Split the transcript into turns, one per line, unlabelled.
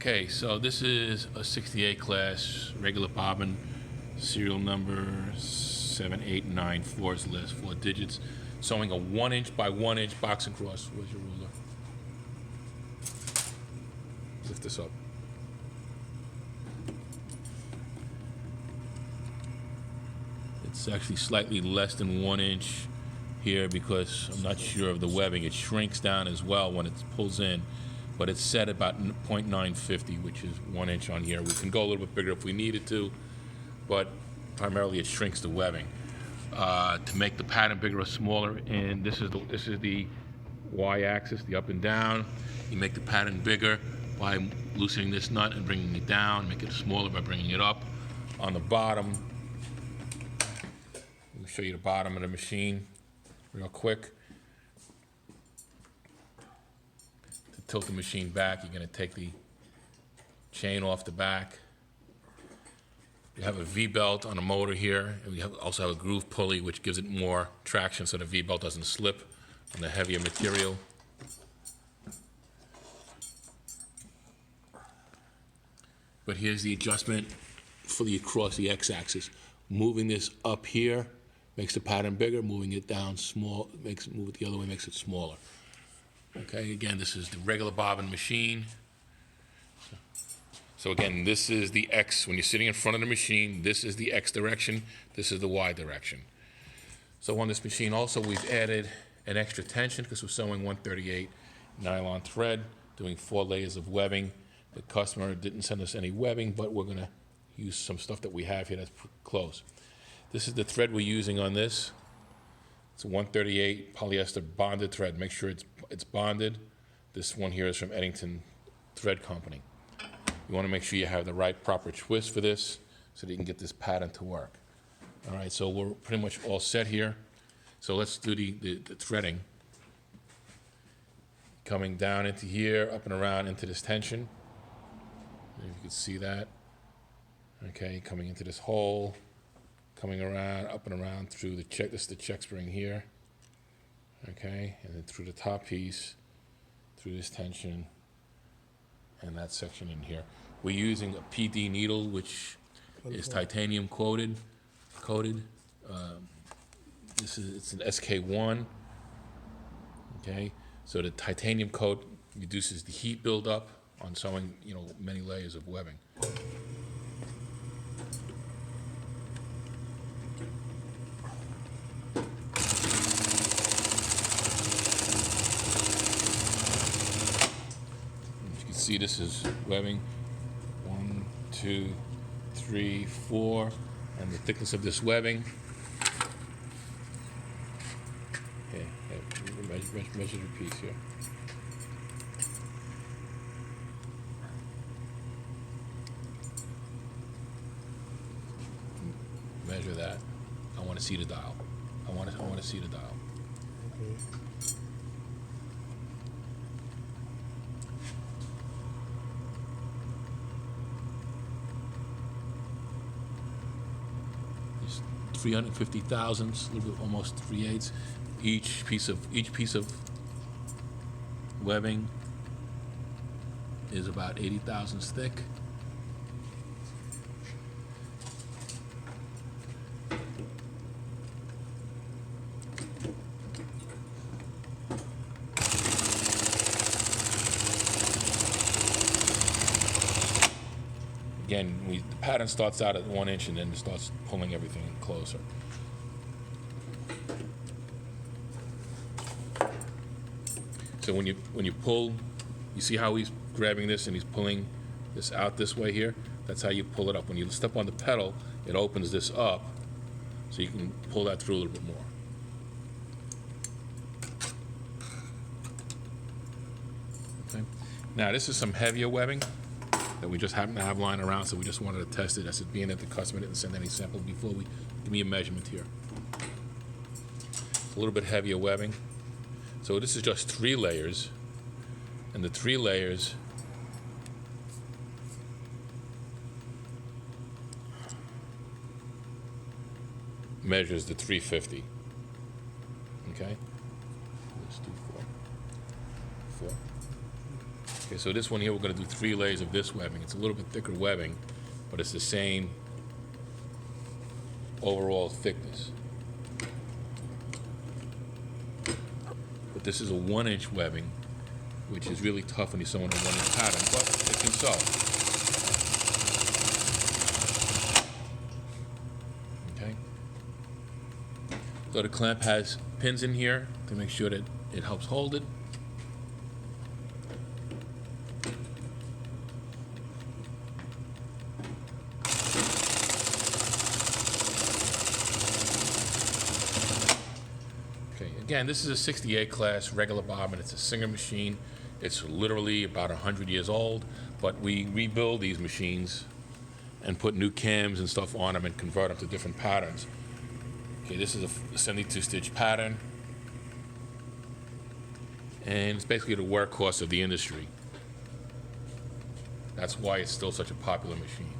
Okay, so this is a 68 class regular bobbin, serial number 7894 is the last four digits, sewing a 1" by 1" box and cross. Where's your ruler? Lift this up. It's actually slightly less than 1" here because I'm not sure of the webbing. It shrinks down as well when it pulls in, but it's set about 0.950, which is 1" on here. We can go a little bit bigger if we needed to, but primarily it shrinks the webbing. To make the pattern bigger or smaller, and this is the y-axis, the up and down. You make the pattern bigger by loosening this nut and bringing it down. Make it smaller by bringing it up. On the bottom, let me show you the bottom of the machine real quick. To tilt the machine back, you're going to take the chain off the back. You have a V-belt on the motor here, and we also have a groove pulley, which gives it more traction so the V-belt doesn't slip on the heavier material. But here's the adjustment for the across the x-axis. Moving this up here makes the pattern bigger. Moving it down small move it the other way makes it smaller. Okay, again, this is the regular bobbin machine. So again, this is the X. When you're sitting in front of the machine, this is the X direction, this is the Y direction. So on this machine also, we've added an extra tension because we're sewing 138 nylon thread, doing 4 layers of webbing. The customer didn't send us any webbing, but we're gonna use some stuff that we have here that's close. This is the thread we're using on this. It's a 138 polyester bonded thread. Make sure it's bonded. This one here is from Eddington Thread Company. You want to make sure you have the right proper twist for this so that you can get this pattern to work. All right, so we're pretty much all set here. So let's do the threading. Coming down into here, up and around into this tension. If you can see that. Okay, coming into this hole, coming around, up and around through the check. This is the check spring here. Okay, and then through the top piece, through this tension, and that section in here. We're using a PD needle, which is titanium coated. It's an SK1. Okay, so the titanium coat reduces the heat buildup on sewing, many layers of webbing. See, this is webbing 1, 2, 3, 4, and the thickness of this webbing. Measure the piece here. Measure that. I want to see the dial. I want to see the dial.
Okay.
It's 350 thousandths, a little bit, almost 3/8. Each piece of webbing is about 80 thousandths thick. Again, the pattern starts out at 1" and then it starts pulling everything closer. So when you pull, you see how he's grabbing this and he's pulling this out this way here? That's how you pull it up. When you step on the pedal, it opens this up so you can pull that through a little bit more. Okay. Now this is some heavier webbing that we just happen to have lying around, so we just wanted to test it. As it being that the customer didn't send any sample before, give me a measurement here. It's a little bit heavier webbing. So this is just 3 layers, and the 3 layers measures the 350. Okay? Let's do 4. Okay, so this one here, we're going to do 3 layers of this webbing. It's a little bit thicker webbing, but it's the same overall thickness. But this is a 1-inch webbing, which is really tough when you're sewing a 1-inch pattern, but it can sew. Okay. So the clamp has pins in here to make sure that it helps hold it. Again, this is a 68 class regular bobbin. It's a Singer machine. It's literally about 100 years old, but we rebuild these machines and put new cams and stuff on them and convert them to different patterns. Okay, this is a 72-stitch pattern, and it's basically the workhorse of the industry. That's why it's still such a popular machine.